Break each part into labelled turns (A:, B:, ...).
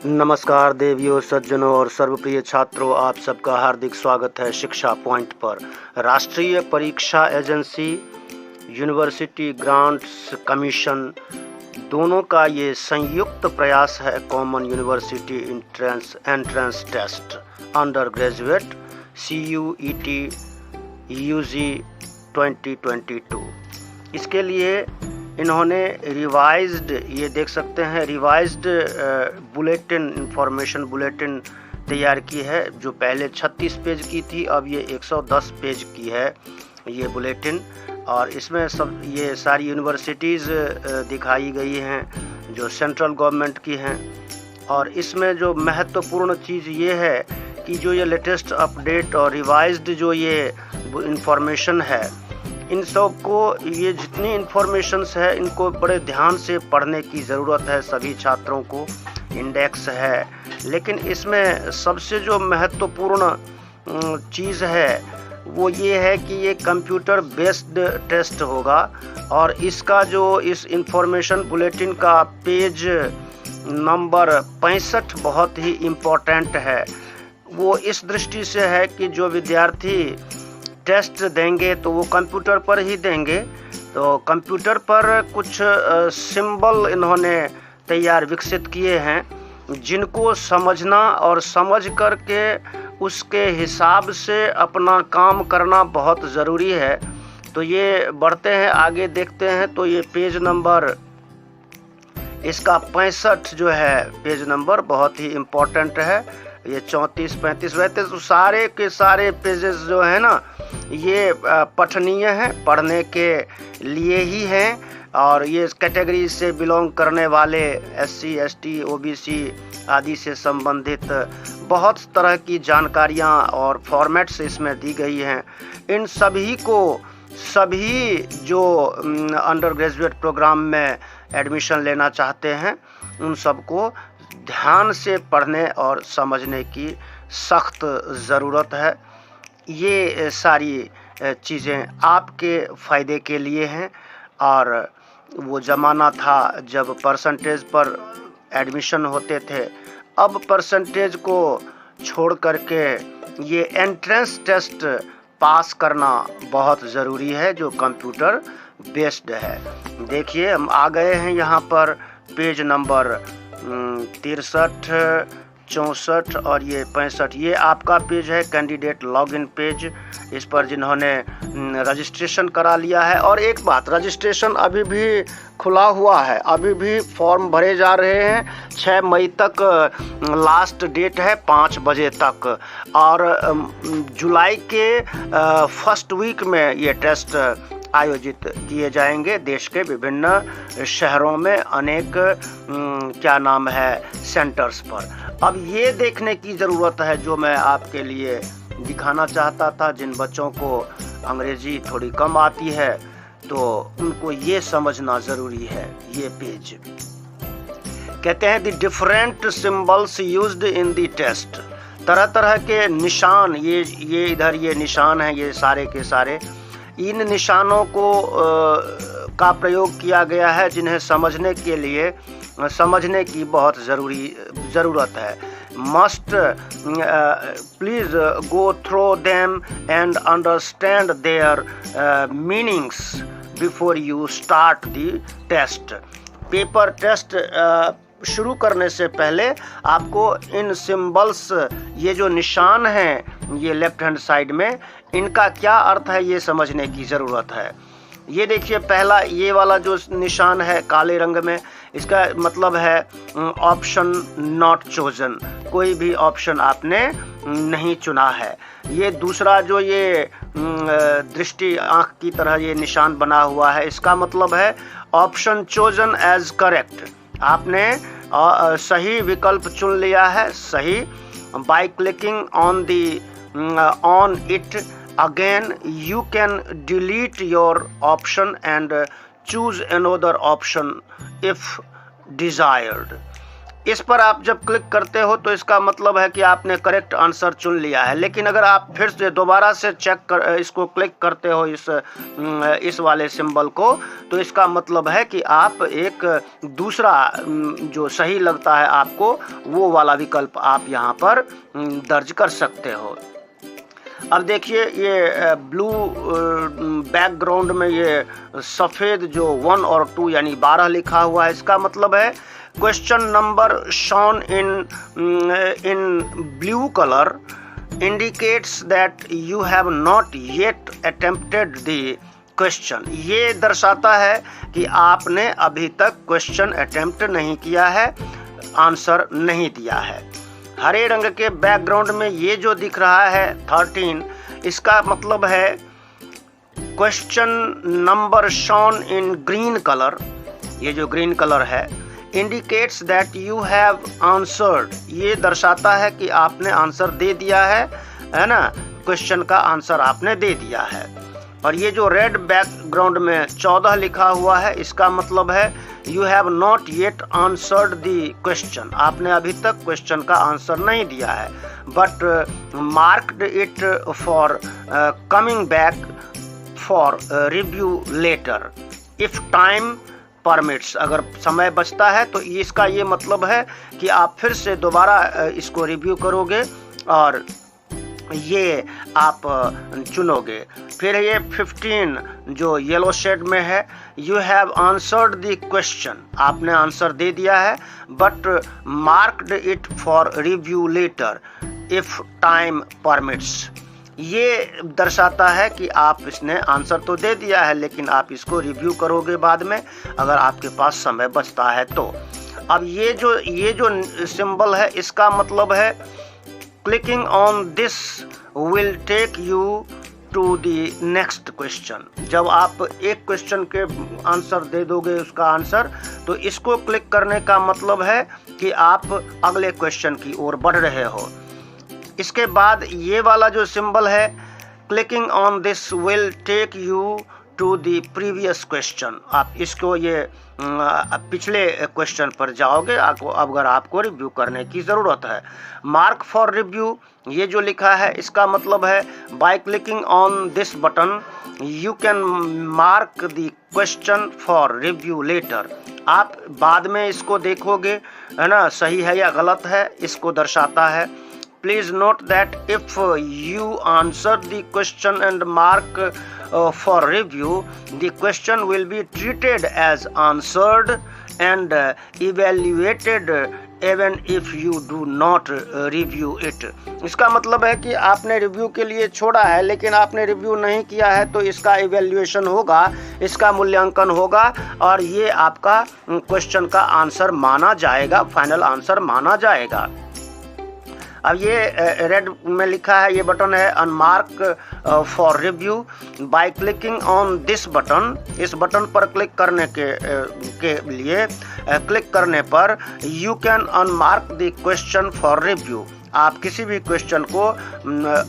A: नमस्कार देवियों, सज्जनों और सर्वप्रिय छात्रों, आप सबका हार्दिक स्वागत है शिक्षा पॉइंट पर। राष्ट्रीय परीक्षा एजेंसी, यूनिवर्सिटी ग्रांट्स कमीशन दोनों का ये संयुक्त प्रयास है common university entrance test undergraduate CUET UG 2022। इसके लिए इन्होंने रिवाइज्ड, ये देख सकते हैं, रिवाइज्ड बुलेटिन, इंफॉर्मेशन बुलेटिन तैयार की है, जो पहले 36 पेज की थी, अब ये 110 पेज की है ये बुलेटिन। और इसमें सब ये सारी यूनिवर्सिटीज़ दिखाई गई हैं जो सेंट्रल गवर्नमेंट की हैं। और इसमें जो महत्वपूर्ण चीज़ ये है कि जो ये लेटेस्ट अपडेट और रिवाइज्ड जो ये इंफॉर्मेशन है, इन सब को, ये जितनी इन्फॉर्मेशंस है, इनको बड़े ध्यान से पढ़ने की ज़रूरत है सभी छात्रों को। इंडेक्स है, लेकिन इसमें सबसे जो महत्वपूर्ण चीज़ है वो ये है कि ये कंप्यूटर बेस्ड टेस्ट होगा। और इसका जो इस इंफॉर्मेशन बुलेटिन का पेज नंबर 65 बहुत ही इम्पोर्टेंट है। वो इस दृष्टि से है कि जो विद्यार्थी टेस्ट देंगे तो वो कंप्यूटर पर ही देंगे, तो कंप्यूटर पर कुछ सिंबल इन्होंने विकसित किए हैं जिनको समझना और समझ करके उसके हिसाब से अपना काम करना बहुत ज़रूरी है। तो ये बढ़ते हैं आगे, देखते हैं। तो ये पेज नंबर इसका 65 जो है पेज नंबर बहुत ही इम्पोर्टेंट है। ये 34, 35 वैसे तो सारे के सारे पेजेस जो है ना, ये पठनीय हैं, पढ़ने के लिए ही हैं। और ये कैटेगरी से बिलोंग करने वाले SC, ST, OBC आदि से संबंधित बहुत तरह की जानकारियाँ और फॉर्मेट्स इसमें दी गई हैं। इन सभी को, सभी जो अंडर ग्रेजुएट प्रोग्राम में एडमिशन लेना चाहते हैं, उन सबको ध्यान से पढ़ने और समझने की सख्त ज़रूरत है। ये सारी चीज़ें आपके फ़ायदे के लिए हैं। और वो ज़माना था जब परसेंटेज पर एडमिशन होते थे, अब परसेंटेज को छोड़ करके ये एंट्रेंस टेस्ट पास करना बहुत ज़रूरी है, जो कंप्यूटर बेस्ड है। देखिए, हम आ गए हैं यहाँ पर पेज नंबर 63, 64 और ये 65। ये आपका पेज है, कैंडिडेट लॉगिन पेज। इस पर जिन्होंने रजिस्ट्रेशन करा लिया है, और एक बात, रजिस्ट्रेशन अभी भी खुला हुआ है, अभी भी फॉर्म भरे जा रहे हैं। 6 मई तक लास्ट डेट है, 5 बजे तक। और जुलाई के फर्स्ट वीक में ये टेस्ट आयोजित किए जाएंगे देश के विभिन्न शहरों में, अनेक सेंटर्स पर। अब ये देखने की ज़रूरत है, जो मैं आपके लिए दिखाना चाहता था, जिन बच्चों को अंग्रेजी थोड़ी कम आती है तो उनको ये समझना ज़रूरी है। ये पेज कहते हैं the different symbols used in the test. तरह तरह के निशान, ये इधर ये निशान हैं, ये सारे के सारे, इन निशानों को का प्रयोग किया गया है, जिन्हें समझने के लिए, समझने की बहुत ज़रूरत है। Must please go through them and understand their meanings before you start the test. Paper test शुरू करने से पहले आपको इन सिंबल्स, ये जो निशान हैं ये लेफ्ट हैंड साइड में, इनका क्या अर्थ है ये समझने की ज़रूरत है। ये देखिए, पहला ये वाला जो निशान है काले रंग में, इसका मतलब है ऑप्शन नॉट चोजन, कोई भी ऑप्शन आपने नहीं चुना है। ये दूसरा जो ये दृष्टि आँख की तरह ये निशान बना हुआ है, इसका मतलब है ऑप्शन चोजन एज करेक्ट, आपने सही विकल्प चुन लिया है, सही। Bye clicking on it again you can delete your option and choose another option if desired. इस पर आप जब क्लिक करते हो तो इसका मतलब है कि आपने करेक्ट आंसर चुन लिया है। लेकिन अगर आप फिर से दोबारा से इसको क्लिक करते हो इस वाले सिंबल को, तो इसका मतलब है कि आप एक दूसरा जो सही लगता है आपको वो वाला विकल्प आप यहाँ पर दर्ज कर सकते हो। अब देखिए ये ब्लू बैकग्राउंड में ये सफ़ेद जो 1 और 2 यानी 12 लिखा हुआ है, इसका मतलब है question number shown in blue colour indicates that you have not yet attempted the question. ये दर्शाता है कि आपने अभी तक क्वेश्चन अटेम्प्ट नहीं किया है, आंसर नहीं दिया है। हरे रंग के बैकग्राउंड में ये जो दिख रहा है 13, इसका मतलब है question number shown in green colour, ये जो ग्रीन कलर है, indicates that you have answered, ये दर्शाता है कि आपने आंसर दे दिया है ना, क्वेश्चन का आंसर आपने दे दिया है। और ये जो रेड बैकग्राउंड में 14 लिखा हुआ है, इसका मतलब है you have not yet answered the question, आपने अभी तक क्वेश्चन का आंसर नहीं दिया है, but marked it for coming back for review later if time permits. अगर समय बचता है तो इसका ये मतलब है कि आप फिर से दोबारा इसको रिव्यू करोगे और ये आप चुनोगे। फिर ये 15 जो येलो शेड में है, you have answered the question, आपने आंसर दे दिया है, but marked it for review later if time permits. ये दर्शाता है कि आप इसने आंसर तो दे दिया है, लेकिन आप इसको रिव्यू करोगे बाद में अगर आपके पास समय बचता है तो। अब ये जो सिंबल है, इसका मतलब है clicking on this will take you to the next question. जब आप एक क्वेश्चन के आंसर दे दोगे उसका आंसर, तो इसको क्लिक करने का मतलब है कि आप अगले क्वेश्चन की ओर बढ़ रहे हो। इसके बाद ये वाला जो सिंबल है, clicking on this will take you to the previous question, आप इसको ये पिछले क्वेश्चन पर जाओगे अगर आपको रिव्यू करने की ज़रूरत है। मार्क फॉर रिव्यू, ये जो लिखा है, इसका मतलब है by clicking on this button you can mark the question for review later. आप बाद में इसको देखोगे, है ना, सही है या गलत है, इसको दर्शाता है। Please note that if you answer the question and mark for review, the question will be treated as answered and evaluated even if you do not review it। इसका मतलब है कि आपने रिव्यू के लिए छोड़ा है, लेकिन आपने रिव्यू नहीं किया है, तो इसका इवैल्यूएशन होगा, इसका मूल्यांकन होगा और ये आपका क्वेश्चन का आंसर माना जाएगा, फाइनल आंसर माना जाएगा। अब ये रेड में लिखा है, ये बटन है unmark for review. Bye clicking on this button, इस बटन पर क्लिक करने के लिए क्लिक करने पर you can unmark the question for review, आप किसी भी क्वेश्चन को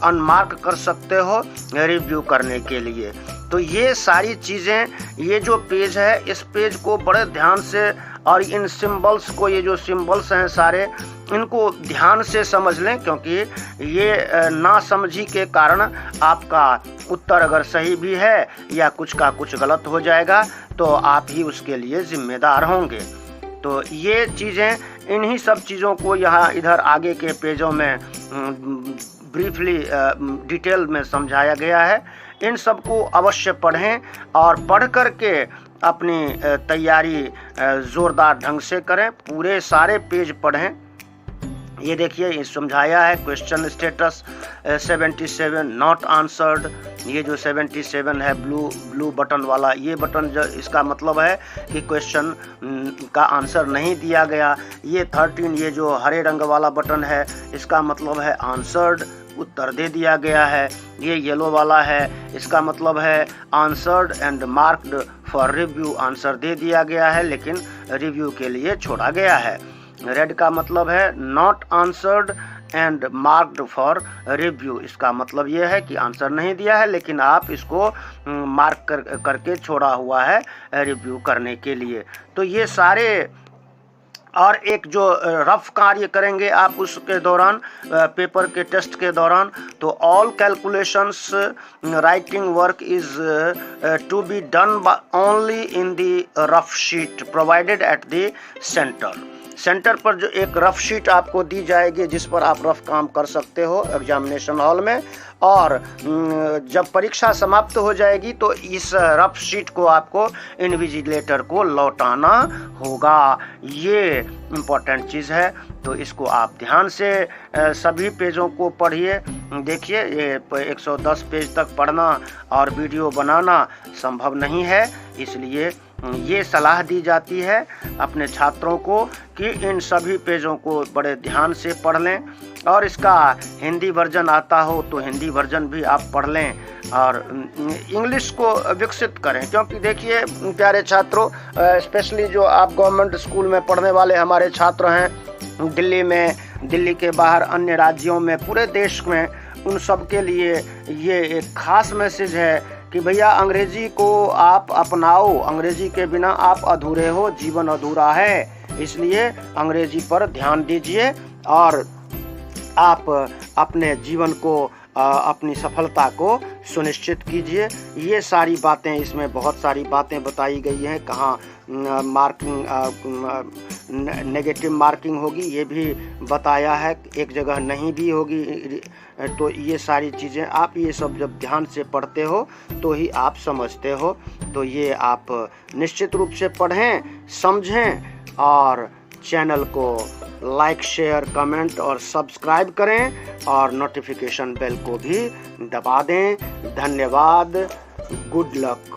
A: अनमार्क कर सकते हो रिव्यू करने के लिए। तो ये सारी चीज़ें, ये जो पेज है, इस पेज को बड़े ध्यान से और इन सिंबल्स को, ये जो सिंबल्स हैं सारे, इनको ध्यान से समझ लें, क्योंकि ये नासमझी के कारण आपका उत्तर अगर सही भी है या कुछ का कुछ गलत हो जाएगा तो आप ही उसके लिए जिम्मेदार होंगे। तो ये चीज़ें, इन्हीं सब चीज़ों को यहाँ इधर आगे के पेजों में ब्रीफली डिटेल में समझाया गया है। इन सब को अवश्य पढ़ें और पढ़ कर के अपनी तैयारी ज़ोरदार ढंग से करें, पूरे सारे पेज पढ़ें। ये देखिए, ये समझाया है क्वेश्चन स्टेटस 77 नॉट आंसर्ड। ये जो 77 है ब्लू बटन वाला, ये बटन जो, इसका मतलब है कि क्वेश्चन का आंसर नहीं दिया गया। ये 13, ये जो हरे रंग वाला बटन है, इसका मतलब है आंसर्ड, उत्तर दे दिया गया है। ये येलो वाला है, इसका मतलब है answered and marked for review, answer दे दिया गया है लेकिन रिव्यू के लिए छोड़ा गया है। रेड का मतलब है not answered and marked for review, इसका मतलब ये है कि आंसर नहीं दिया है लेकिन आप इसको मार्क करके छोड़ा हुआ है रिव्यू करने के लिए। तो ये सारे और एक जो रफ कार्य करेंगे आप उसके दौरान, पेपर के टेस्ट के दौरान, तो all calculations writing work is to be done only in the rough sheet provided at the centre पर जो एक रफ शीट आपको दी जाएगी जिस पर आप रफ काम कर सकते हो एग्जामिनेशन हॉल में, और जब परीक्षा समाप्त हो जाएगी तो इस रफ शीट को आपको इन्विजिलेटर को लौटाना होगा। ये इम्पोर्टेंट चीज़ है, तो इसको आप ध्यान से सभी पेजों को पढ़िए। देखिए, ये 110 पेज तक पढ़ना और वीडियो बनाना संभव नहीं है, इसलिए ये सलाह दी जाती है अपने छात्रों को कि इन सभी पेजों को बड़े ध्यान से पढ़ लें, और इसका हिंदी वर्जन आता हो तो हिंदी वर्जन भी आप पढ़ लें और इंग्लिश को विकसित करें। क्योंकि देखिए प्यारे छात्रों, स्पेशली जो आप गवर्नमेंट स्कूल में पढ़ने वाले हमारे छात्र हैं दिल्ली में, दिल्ली के बाहर अन्य राज्यों में, पूरे देश में, उन सब के लिए ये एक खास मैसेज है कि भैया अंग्रेजी को आप अपनाओ, अंग्रेजी के बिना आप अधूरे हो, जीवन अधूरा है। इसलिए अंग्रेजी पर ध्यान दीजिए और आप अपने जीवन को, अपनी सफलता को सुनिश्चित कीजिए। ये सारी बातें, इसमें बहुत सारी बातें बताई गई हैं, कहाँ मार्किंग नेगेटिव मार्किंग होगी ये भी बताया है, एक जगह नहीं भी होगी। तो ये सारी चीज़ें आप ये सब जब ध्यान से पढ़ते हो तो ही आप समझते हो। तो ये आप निश्चित रूप से पढ़ें, समझें और चैनल को लाइक, शेयर, कमेंट और सब्सक्राइब करें और नोटिफिकेशन बेल को भी दबा दें। धन्यवाद। Good luck.